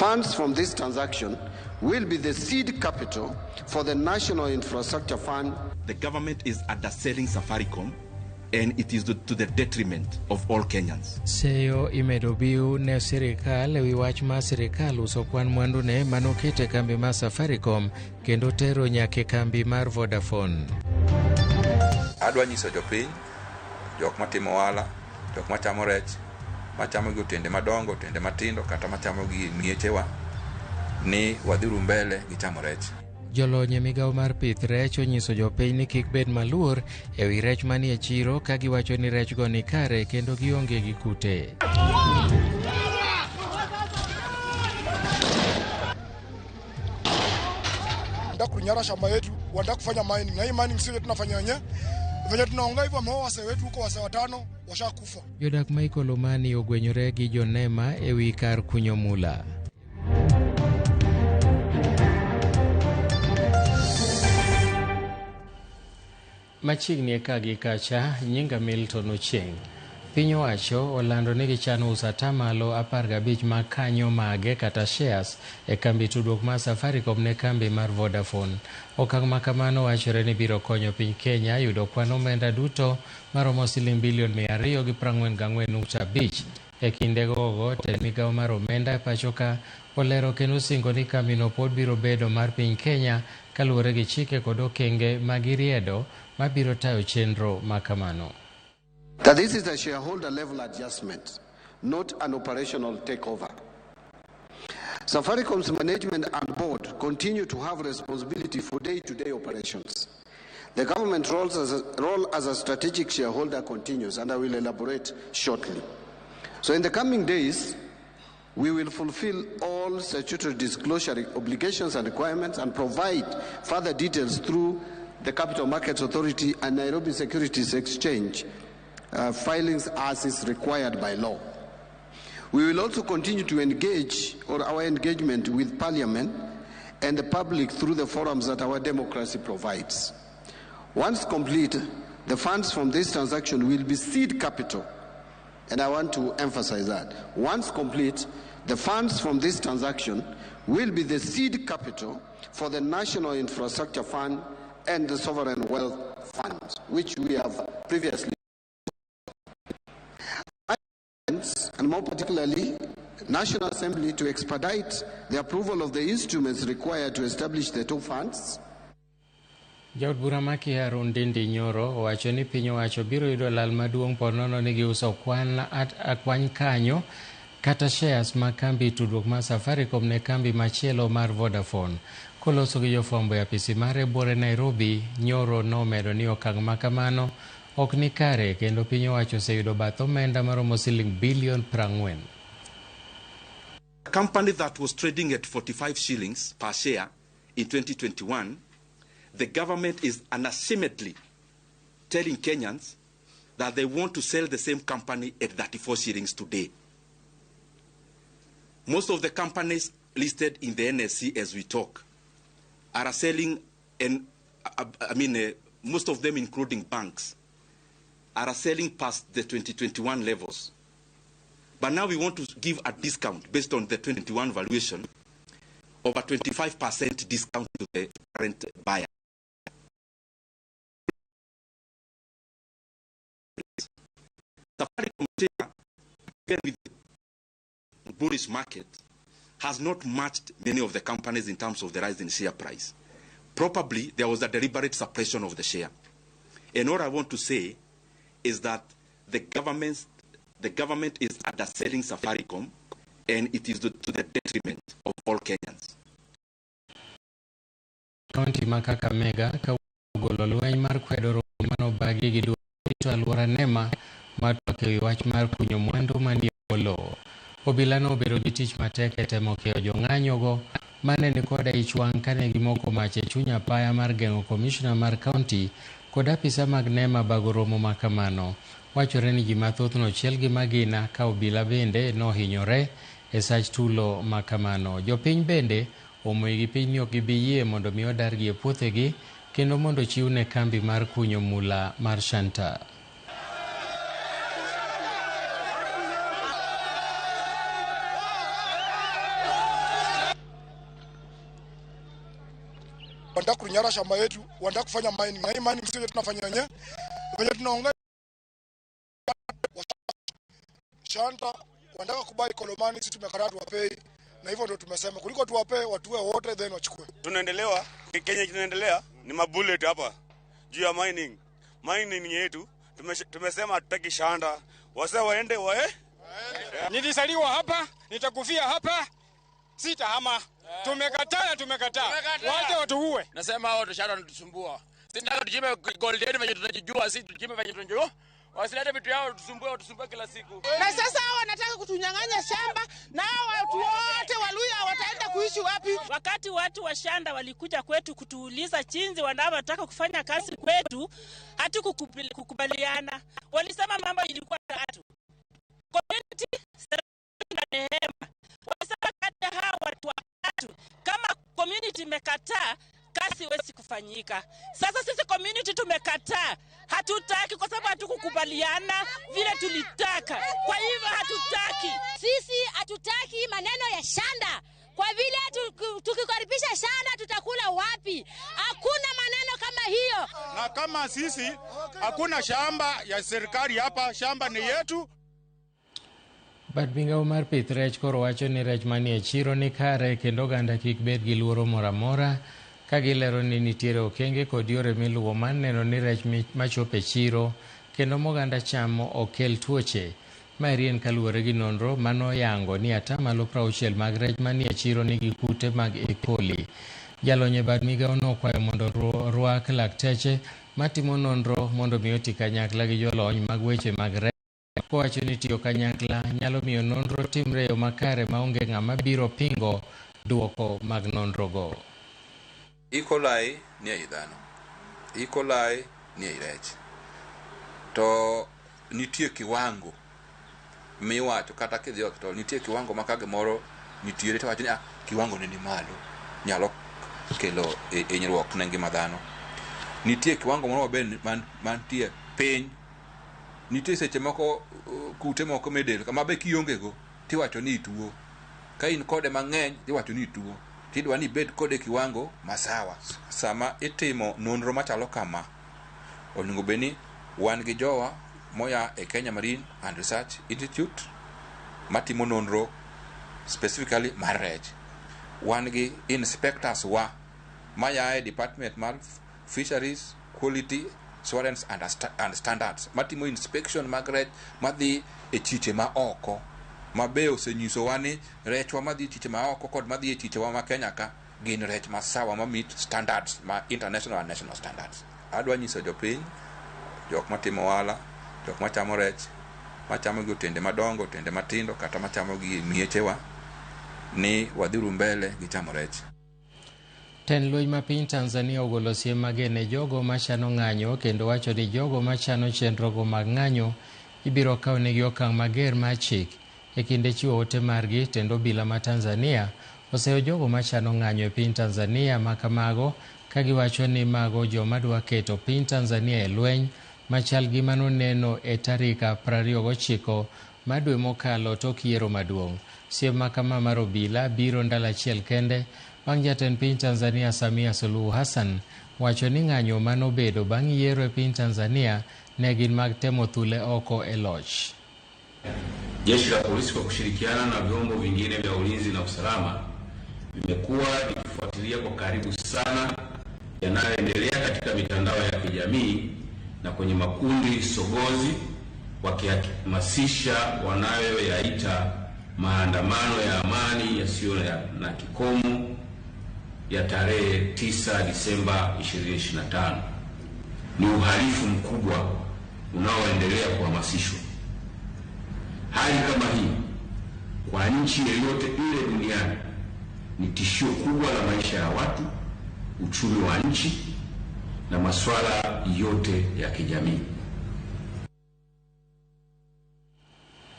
funds from this transaction will be the seed capital for the National Infrastructure Fund. The government is underselling Safaricom, and it is to the detriment of all Kenyans. Seyo imedo biu ne sirikal ewi wach ma sirikal uso kwan mwandu ne manokete kambi ma Safaricom kendo tero nyake kambi mar Vodafone. Adwa nyiso jopiny, jok matimo ohala, jok machamo rech, machamo gi otende madongo, otende matindo, kata machamo gi miechewa, ni wadhiru mbele gi chamo rech. Jolony migawo mar pith rech onyiso jopiny ni kik bed maluor ewi rech manie chiro ka giwacho ni rech go ni kare kendo gionge gi kute. Wanataka kunyara shamba yetu, wanataka kufanya mining, na hii mining sio tunafanya wenyewe. Venye tunaonga hivyo ambao wase wetu huko wase watano washakufa. Jodak Michael Omani ogwenyore gi jonema ewi kar kunyo mula. Machiegni eka gi kacha nyinga Milton Ochieng. Piny owacho olando ni gichano uso atamalo 15 ma kanyo mage kata shares e kambi tudruok mar Safaricom ne kambi mar Vodafone. Okang' ma kamano wachore ni biro konyo piny Kenya yudo kwan omenda duto maromo siling bilion 244.5 e kinde gogo. Tend migawo mar omenda pachoka olero kendo singo ni kambino pod biro bedo mar piny Kenya kaluwore gi chike kod okenge magiriedo mabiro tayo chenro makamano. That this is a shareholder level adjustment, not an operational takeover. Safaricom's management and board continue to have responsibility for day-to-day operations. The government role as a strategic shareholder continues, and I will elaborate shortly. So in the coming days, we will fulfill all statutory disclosure obligations and requirements and provide further details through the Capital Markets Authority and Nairobi Securities Exchange filings as is required by law. We will also continue to engage, or our engagement with Parliament and the public through the forums that our democracy provides. Once complete, the funds from this transaction will be seed capital, and I want to emphasize that. Once complete, the funds from this transaction will be the seed capital for the National Infrastructure Fund and the Sovereign Wealth Fund, which we have previously. And more particularly, National Assembly to expedite the approval of the instruments required to establish the two funds. Jaod bura maki Harun Dindi Nyoro owacho ni piny owacho biro yudo lal maduong' ponono ni giuso kwan kanyo kata shares ma kambi tudruok mar Safaricom ne kambi machielo mar Vodafone. Koloso gi jofwambo e apisi mare bore Nairobi, Nyoro nomedo ni okang' makamano ok ni kare kendo piny owacho oseyudo bath omenda maromo siling bilion 40. A company that was trading at 45 shillings per share in 2021, the government is unashamedly telling Kenyans that they want to sell the same company at 34 shillings today. Most of the companies listed in the NSC as we talk are selling, and most of them including banks, are selling past the 2021 levels. But now we want to give a discount based on the 2021 valuation of a 25% discount to the current buyer. Safaricom share, with the bullish market, has not matched many of the companies in terms of the rise in share price. Probably there was a deliberate suppression of the share. And what I want to say is that the government is underselling Safaricom, and it is to the detriment of all Kenyans. County Kakamega kagolo lweny mar kwedo romo mano bagi gi duto alwora Nema matoke wach mar kunyo mwandu manie lowo. Obila no obedo gi tich matek e temo keyo jong'anyogo mane ni koda ich wang' kane gimoko mach e chuny apaya mar geng'o komishna mar kaunti kod apisa mag Nema bago romo makamano. Wachore ni ji mathoth nochiel gi magina ka obila bende nohinyore e sach tulo makamano. Jopiny bende omoyi gi piny ni ok gibi yie mondo mi odargi e puothegi kendo mondo chiwne kambi mar kunyo mula mar Shanta. wanataka kunyara shamba yetu, wanataka kufanya mining. Na hii mining sio tunafanya wenyewe. Wenyewe tunaongea shanta, wanataka kubai kolomani, sisi tumekataa tuwapei. Na hivyo ndio tumesema kuliko tuwapee watuwe wote then wachukue. Tunaendelea Kenya, tunaendelea ni mabullet hapa juu ya mining. Mining yetu tumesema hatutaki shanda. Wase waende Nilisaliwa hapa, nitakufia hapa. Sitahama. Tumekataa. Waje watuue. Nasema hao tushara wanatusumbua. Sitaka tujime gold yetu venye tunajijua, sisi tujime venye tunajua. Wasilete vitu yao tusumbue kila siku. Na sasa hao wanataka kutunyang'anya shamba, na watu wote Waluya wataenda kuishi wapi? Wakati watu wa shanda walikuja kwetu kutuuliza chinzi wanataka kufanya kazi kwetu, hatukukubaliana. Walisema mambo ilikuwa tatu. Community na neema. Walisema kati hao watu watatu, kama community imekataa, kazi haiwezi kufanyika. Sasa sisi community tumekataa. Hatutaki kwa sababu hatukukubaliana vile tulitaka. Kwa hivyo hatutaki. Sisi hatutaki maneno ya shanda. Kwa vile tukikaribisha shanda tutakula wapi? Hakuna maneno kama hiyo. Na kama sisi hakuna shamba ya serikali hapa, shamba ni yetu. Bad migao mar pith rech koro wacho ni rech manie chiro ni kare kendo oganda kik bed gi luoro moramora ka gilero ni nitiere okenge kod yore miluwo mar neno ni rech machope chiro kendo moganda chamo okel tuoche. Manyien kaluwore gi nonro mano yango ni atamalo 60 mag rech manie chiro nigi kute mag E. coli. Jalonye bad migao no kwayo mondo rwak lakteche matimo nonro mondo mi oti kanyakla gi jolony mag weche mag rech. Kowacho ni tiyo kanyakla nyalo miyo nonro timre yo makare maonge ng'ama biro pingo duoko mag nonro go. E. coli ni ei dhano, E. coli ni ei rech. To nitie kiwango miwacho kata kidhi hospital, nitie kiwango ma kage moro nitiere to wacho ni kiwango ne ni malo nyalo kelo hinyruok ne ngima dhano. Nitie kiwango moro maber mantie piny. Nitie seche moko kute moko medel kama be kionge go tiwacho ni tuo. Ka in kode mang'eny tiwacho ni tuo. Tidwa ni bed kode kiwango masawa. Sama itimo nonro machalo kama, onego beni wan gi jowa moya e Kenya Marine and Research Institute matimo nonro specifically mar rech. Wan gi inspectors wa maya e department mar Fisheries, Quality Assurance and Standards matimo inspection mag rech madhi e chiche ma oko. Mabe osenyiso wani rechwa madhi chiche ma oko kod madhi e chiche wa ma Kenya ka gin rech masawa ma meet standards ma international and national standards. Adwa nyiso jopiny, jok matimo wala, jok machamo rech, machamo gi otende madongo, otende matindo kata machamo gi miechewa ni wadhiru mbele gi chamo rech. Ten lweny ma piny Tanzania ogolo siem mage ne jogo machano ng'anyo kendo wacho ni jogo machano chenrogo mag ng'anyo ibiro kawnegi okang' mager mar chik e kinde chiwo ote margi. Tendo obila ma Tanzania oseyo jogo machano ng'anyo e piny Tanzania ma kamago ka giwacho ni mago joma dwa keto piny Tanzania e lweny machal gi manoneno e tarik 29 mar dwe mokalo tok yiero maduong'. Siem ma kama mar obila biro ndalo achiel kende bang' jatend piny Tanzania Samia Suluhu Hassan wacho ni ng'anyo manobedo bang' yiero e piny Tanzania ne gin mag temo thule oko e loch. Jeshi la polisi kwa kushirikiana na vyombo vingine vya ulinzi na usalama vimekuwa vikifuatilia kwa karibu sana yanayoendelea katika mitandao ya kijamii na kwenye makundi sogozi, wakihamasisha wanayoyaita maandamano ya amani yasiyo na kikomo ya tarehe 9 Disemba 2025. Ni uhalifu mkubwa unaoendelea kuhamasishwa. Hali kama hii kwa nchi yoyote ile duniani ni tishio kubwa la maisha ya watu, uchumi wa nchi na masuala yote ya kijamii.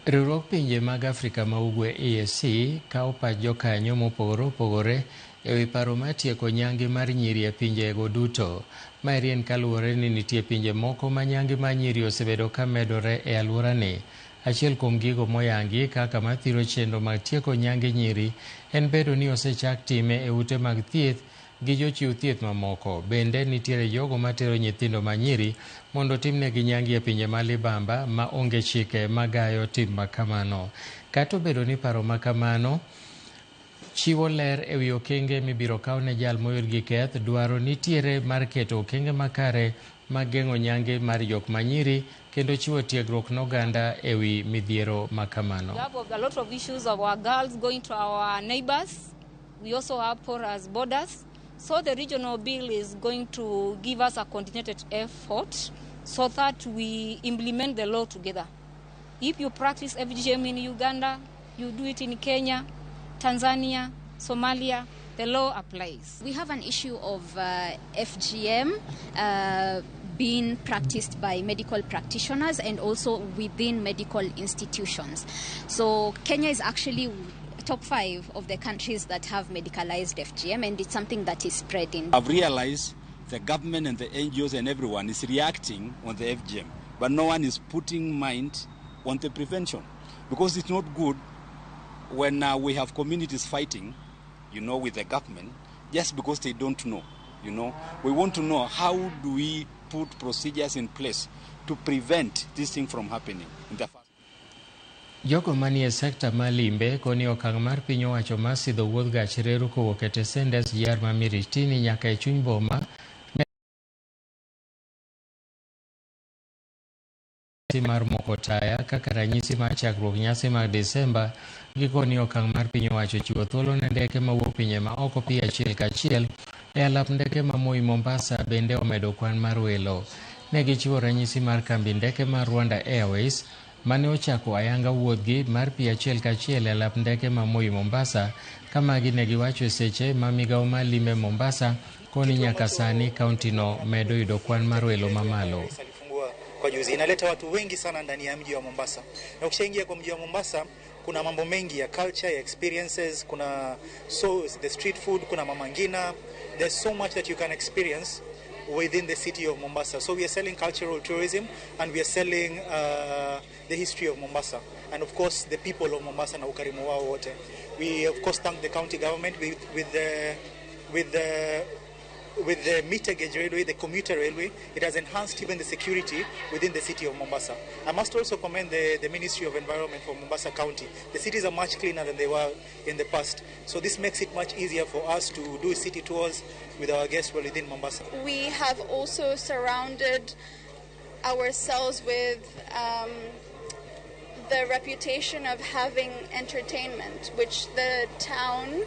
Riwruok pinje mag Afrika ma Ugwe EAC kawo pach jokanyo mopogore opogore e wi paro mar tieko nyange mar nyiri e pinjego duto. Manyien kaluwore ni nitie pinje moko ma nyange mar nyiri osebedo ka medore e alworani. Achiel kuom gigo moyangi kaka mathiro chenro mag tieko nyange nyiri en bedo ni osechak time e ute mag thieth gi jochiw thieth mamoko. Bende nitiere jogo matero nyithindo manyiri mondo timnegi nyangi e pinje malibamba ma onge chike magayo tim makamano. Kata obedo ni paro makamano chiwo ler e wi okenge mibiro kaw ne jal moyud gi keth, dwaro nitiere mar keto okenge makare mag geng'o nyange mar jok manyiri kendo chiwo tiegruok n'oganda e wi midhiero makamano. We have a lot of issues of our girls going to our neighbors. We also have porous borders. So the regional bill is going to give us a coordinated effort so that we implement the law together. If you practice FGM in Uganda, you do it in Kenya, Tanzania, Somalia, the law applies. We have an issue of FGM being practiced by medical practitioners and also within medical institutions. So Kenya is actually top 5 of the countries that have medicalized FGM, and it's something that is spreading. I've realized the government and the NGOs and everyone is reacting on the FGM, but no one is putting mind on the prevention, because it's not good when we have communities fighting, with the government just because they don't know. We want to know how do we put procedures in place to prevent this thing from happening in the first. Jogo manie sekta malimbe koni okang' mar piny owacho mar sidho wuodh gach reru kowuok e Tesendes Jar ma Miritini nyaka e chuny boma mar moko taya kaka ranyisi mar chakruok nyasi mag Desemba. Gikoni okang' mar piny owacho chiwo thuolo ne ndeke mawuok pinje ma oko pi achiel kachiel e alap ndeke ma Moi Mombasa bende omedo kwan mar welo. Ne gichiwo ranyisi mar kambi ndeke mar Rwanda Airways mane ochako ayanga wuodhgi mar pi achiel kachiel e alap ndeke ma Moi Mombasa, kama ne giwacho e seche ma migawo mar limbe Mombasa koni nyaka sani kaunti no medo yudo kwan mar welo mamalo. Kwa juzi inaleta watu wengi sana ndani ya mji wa Mombasa. Na ukishaingia kwa mji wa Mombasa kuna mambo mengi ya culture, ya experiences, kuna the street food, kuna Mama Ngina. There's so much that you can experience within the city of Mombasa. So we are selling cultural tourism, and we are selling the history of Mombasa, and of course the people of Mombasa na ukarimu wao wote. We of course thank the county government with the meter gauge railway, the commuter railway. It has enhanced even the security within the city of Mombasa. I must also commend the Ministry of Environment for Mombasa County. The cities are much cleaner than they were in the past. So this makes it much easier for us to do city tours with our guests within Mombasa. We have also surrounded ourselves with the reputation of having entertainment, which the town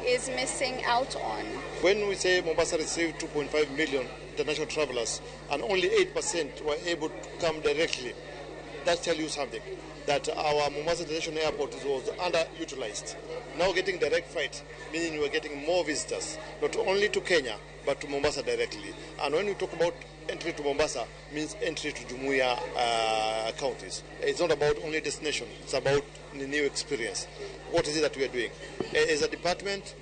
is missing out on. When we say Mombasa received 2.5 million international travelers and only 8% were able to come directly, that tells you something, that our Mombasa International Airport was underutilized. Now getting direct flight, meaning we're getting more visitors, not only to Kenya, but to Mombasa directly. And when we talk about entry to Mombasa, means entry to Jumuiya counties. It's not about only destination, it's about the new experience. What is it that we are doing? As a department,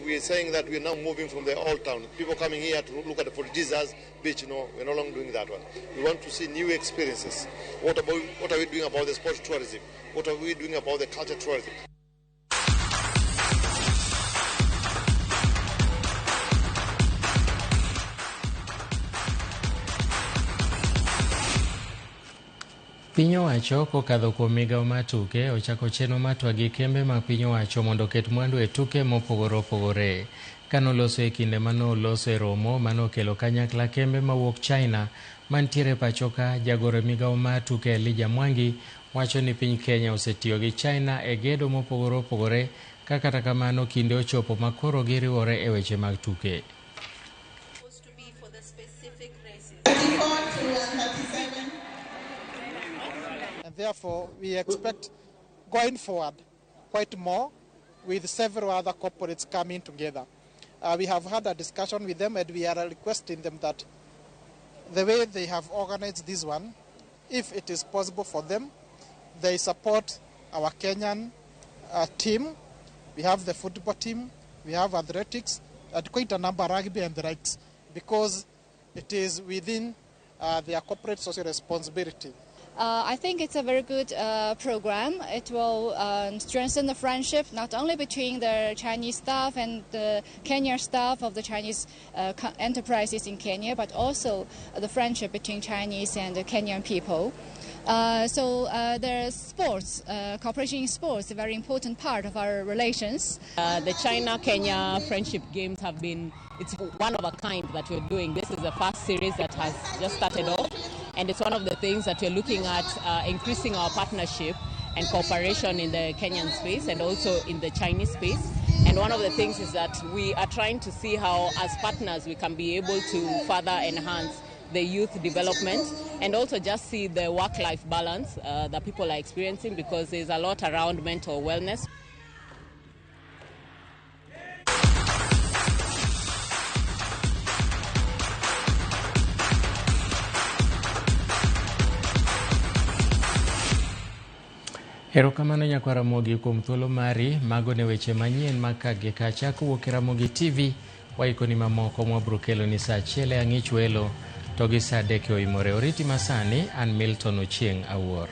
we are saying that we are now moving from the old town. People coming here to look at the Fort Jesus beach, we're no longer doing that one. We want to see new experiences. What are we doing about the sports tourism? What are we doing about the culture tourism? Piny owacho kokadho kuom migawo mar tuke ochako chenro mar twagi kembe mag piny owacho mondo oket mwandu e tuke mopogore opogore. Kanoloso e kinde manoloso e romo manokelo kanyakla kembe mawuok China mantiere pachoka, jagoro migawo mar tuke Elijah Mwangi wacho ni piny Kenya osetiyo gi China e gedo mopogore opogore, kata kamano kinde ochopo makoro giriwore e weche mag tuke. Therefore, we expect going forward quite more with several other corporates coming together. We have had a discussion with them, and we are requesting them that the way they have organized this one, if it is possible for them, they support our Kenyan team. We have the football team, we have athletics, and quite a number of rugby and the likes, because it is within their corporate social responsibility. I think it's a very good program. It will strengthen the friendship not only between the Chinese staff and the Kenyan staff of the Chinese enterprises in Kenya, but also the friendship between Chinese and the Kenyan people. So there's sports, cooperation in sports, a very important part of our relations. The China-Kenya Friendship Games have been, it's one of a kind that we're doing. This is the first series that has just started off, and it's one of the things that we're looking at increasing our partnership and cooperation in the Kenyan space and also in the Chinese space. And one of the things is that we are trying to see how, as partners, we can be able to further enhance the youth development and also just see the work-life balance that people are experiencing, because there's a lot around mental wellness. Erokamano nyakwara Mogi kuom thuolo mari. Mago ne weche manyien makage kacha kowuok Ramogi TV. Waikoni mamoko mwabro kelo ni saa 1 ang'ich welo to gi saa 3 oimore. Oriti masani an Milton Ochieng' Awuor.